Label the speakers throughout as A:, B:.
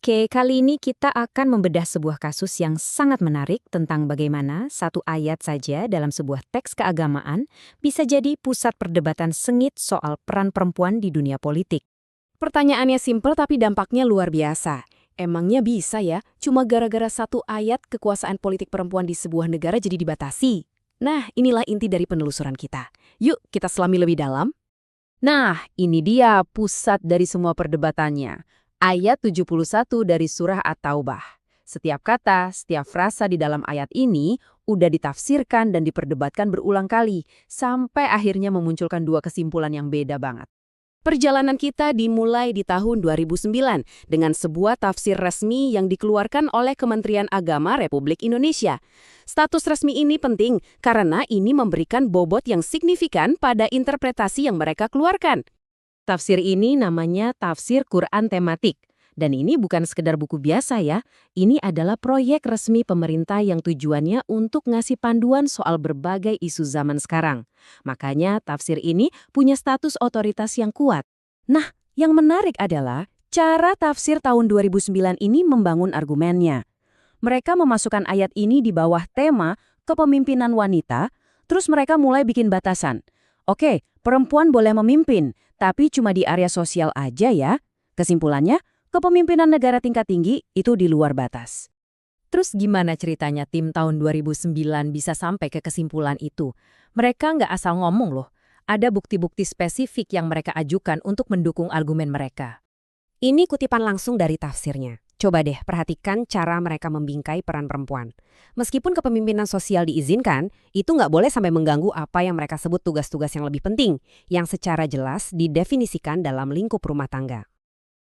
A: Oke, kali ini kita akan membedah sebuah kasus yang sangat menarik tentang bagaimana satu ayat saja dalam sebuah teks keagamaan bisa jadi pusat perdebatan sengit soal peran perempuan di dunia politik.
B: Pertanyaannya simpel tapi dampaknya luar biasa. Emangnya bisa ya, cuma gara-gara satu ayat kekuasaan politik perempuan di sebuah negara jadi dibatasi? Nah, inilah inti dari penelusuran kita. Yuk, kita selami lebih dalam.
C: Nah, ini dia pusat dari semua perdebatannya. Ayat 71 dari surah At-Taubah. Setiap kata, setiap frasa di dalam ayat ini udah ditafsirkan dan diperdebatkan berulang kali, sampai akhirnya memunculkan dua kesimpulan yang beda banget.
B: Perjalanan kita dimulai di tahun 2009 dengan sebuah tafsir resmi yang dikeluarkan oleh Kementerian Agama Republik Indonesia. Status resmi ini penting karena ini memberikan bobot yang signifikan pada interpretasi yang mereka keluarkan.
C: Tafsir ini namanya Tafsir Quran Tematik. Dan ini bukan sekedar buku biasa ya, ini adalah proyek resmi pemerintah yang tujuannya untuk ngasih panduan soal berbagai isu zaman sekarang. Makanya tafsir ini punya status otoritas yang kuat. Nah, yang menarik adalah cara tafsir tahun 2009 ini membangun argumennya. Mereka memasukkan ayat ini di bawah tema kepemimpinan wanita, terus mereka mulai bikin batasan. Oke, perempuan boleh memimpin, tapi cuma di area sosial aja ya. Kesimpulannya, kepemimpinan negara tingkat tinggi itu di luar batas.
A: Terus gimana ceritanya tim tahun 2009 bisa sampai ke kesimpulan itu? Mereka nggak asal ngomong loh. Ada bukti-bukti spesifik yang mereka ajukan untuk mendukung argumen mereka.
D: Ini kutipan langsung dari tafsirnya. Coba deh perhatikan cara mereka membingkai peran perempuan. Meskipun kepemimpinan sosial diizinkan, itu nggak boleh sampai mengganggu apa yang mereka sebut tugas-tugas yang lebih penting, yang secara jelas didefinisikan dalam lingkup rumah tangga.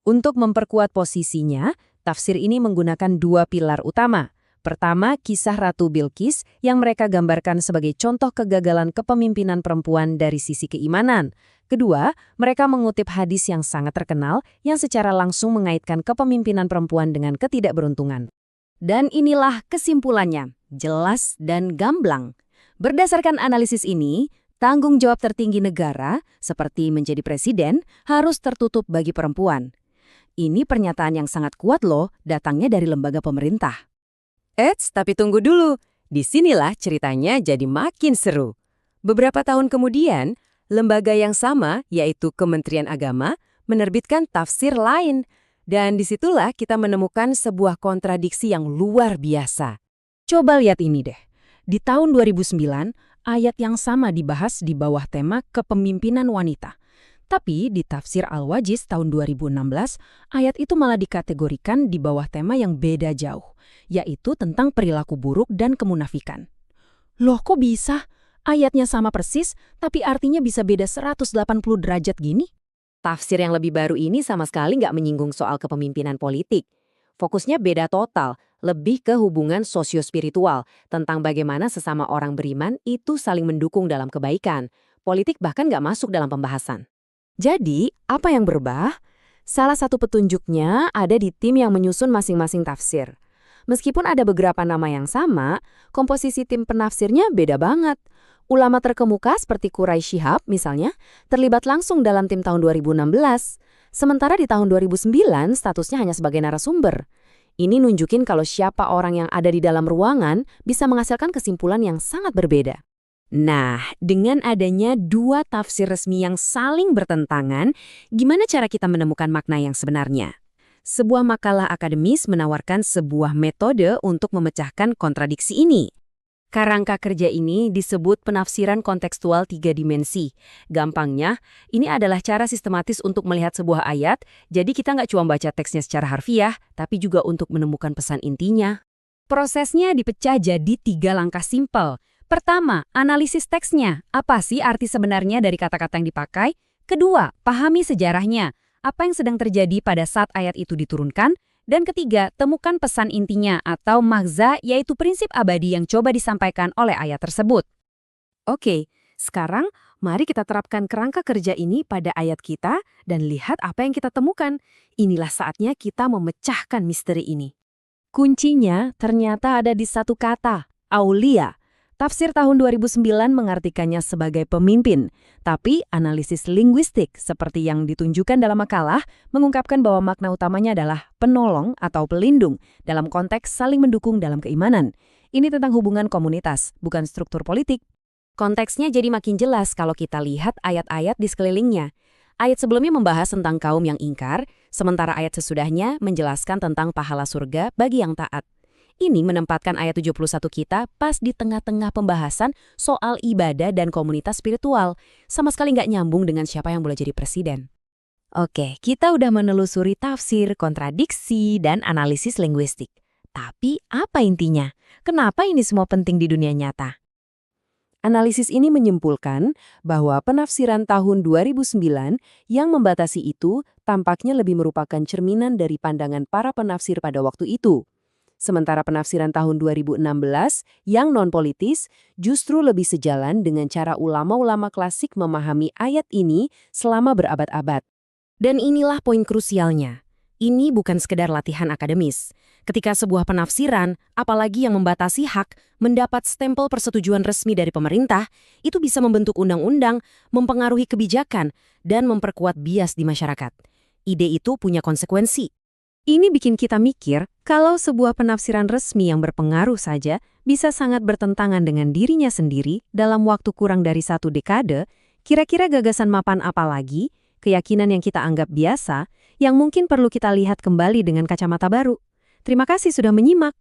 C: Untuk memperkuat posisinya, tafsir ini menggunakan dua pilar utama. Pertama, kisah Ratu Bilqis yang mereka gambarkan sebagai contoh kegagalan kepemimpinan perempuan dari sisi keimanan. Kedua, mereka mengutip hadis yang sangat terkenal yang secara langsung mengaitkan kepemimpinan perempuan dengan ketidakberuntungan.
B: Dan inilah kesimpulannya, jelas dan gamblang. Berdasarkan analisis ini, tanggung jawab tertinggi negara, seperti menjadi presiden, harus tertutup bagi perempuan. Ini pernyataan yang sangat kuat loh, datangnya dari lembaga pemerintah.
C: Tapi tunggu dulu. Disinilah ceritanya jadi makin seru. Beberapa tahun kemudian, lembaga yang sama, yaitu Kementerian Agama, menerbitkan tafsir lain. Dan disitulah kita menemukan sebuah kontradiksi yang luar biasa. Coba lihat ini deh. Di tahun 2009, ayat yang sama dibahas di bawah tema kepemimpinan wanita. Tapi di tafsir Al-Wajiz tahun 2016, ayat itu malah dikategorikan di bawah tema yang beda jauh, yaitu tentang perilaku buruk dan kemunafikan. Loh kok bisa? Ayatnya sama persis, tapi artinya bisa beda 180 derajat gini?
D: Tafsir yang lebih baru ini sama sekali nggak menyinggung soal kepemimpinan politik. Fokusnya beda total, lebih ke hubungan sosio-spiritual, tentang bagaimana sesama orang beriman itu saling mendukung dalam kebaikan. Politik bahkan nggak masuk dalam pembahasan.
B: Jadi, apa yang berubah? Salah satu petunjuknya ada di tim yang menyusun masing-masing tafsir. Meskipun ada beberapa nama yang sama, komposisi tim penafsirnya beda banget. Ulama terkemuka seperti Quraisy Shihab misalnya, terlibat langsung dalam tim tahun 2016. Sementara di tahun 2009, statusnya hanya sebagai narasumber. Ini nunjukin kalau siapa orang yang ada di dalam ruangan bisa menghasilkan kesimpulan yang sangat berbeda.
D: Nah, dengan adanya dua tafsir resmi yang saling bertentangan, gimana cara kita menemukan makna yang sebenarnya? Sebuah makalah akademis menawarkan sebuah metode untuk memecahkan kontradiksi ini. Kerangka kerja ini disebut penafsiran kontekstual 3 dimensi. Gampangnya, ini adalah cara sistematis untuk melihat sebuah ayat, jadi kita nggak cuma baca teksnya secara harfiah, tapi juga untuk menemukan pesan intinya. Prosesnya dipecah jadi 3 langkah simpel. Pertama, analisis teksnya. Apa sih arti sebenarnya dari kata-kata yang dipakai? Kedua, pahami sejarahnya. Apa yang sedang terjadi pada saat ayat itu diturunkan? Dan ketiga, temukan pesan intinya atau maghza, yaitu prinsip abadi yang coba disampaikan oleh ayat tersebut.
C: Oke, sekarang mari kita terapkan kerangka kerja ini pada ayat kita dan lihat apa yang kita temukan. Inilah saatnya kita memecahkan misteri ini. Kuncinya ternyata ada di satu kata, aulia.
D: Tafsir tahun 2009 mengartikannya sebagai pemimpin, tapi analisis linguistik seperti yang ditunjukkan dalam makalah mengungkapkan bahwa makna utamanya adalah penolong atau pelindung dalam konteks saling mendukung dalam keimanan. Ini tentang hubungan komunitas, bukan struktur politik.
B: Konteksnya jadi makin jelas kalau kita lihat ayat-ayat di sekelilingnya. Ayat sebelumnya membahas tentang kaum yang ingkar, sementara ayat sesudahnya menjelaskan tentang pahala surga bagi yang taat. Ini menempatkan ayat 71 kita pas di tengah-tengah pembahasan soal ibadah dan komunitas spiritual. Sama sekali nggak nyambung dengan siapa yang boleh jadi presiden.
D: Oke, kita udah menelusuri tafsir, kontradiksi, dan analisis linguistik. Tapi apa intinya? Kenapa ini semua penting di dunia nyata?
C: Analisis ini menyimpulkan bahwa penafsiran tahun 2009 yang membatasi itu tampaknya lebih merupakan cerminan dari pandangan para penafsir pada waktu itu. Sementara penafsiran tahun 2016 yang non-politis justru lebih sejalan dengan cara ulama-ulama klasik memahami ayat ini selama berabad-abad.
D: Dan inilah poin krusialnya. Ini bukan sekedar latihan akademis. Ketika sebuah penafsiran, apalagi yang membatasi hak, mendapat stempel persetujuan resmi dari pemerintah, itu bisa membentuk undang-undang, mempengaruhi kebijakan, dan memperkuat bias di masyarakat. Ide itu punya konsekuensi. Ini bikin kita mikir kalau sebuah penafsiran resmi yang berpengaruh saja bisa sangat bertentangan dengan dirinya sendiri dalam waktu kurang dari 1 dekade, kira-kira gagasan mapan apa lagi, keyakinan yang kita anggap biasa, yang mungkin perlu kita lihat kembali dengan kacamata baru. Terima kasih sudah menyimak.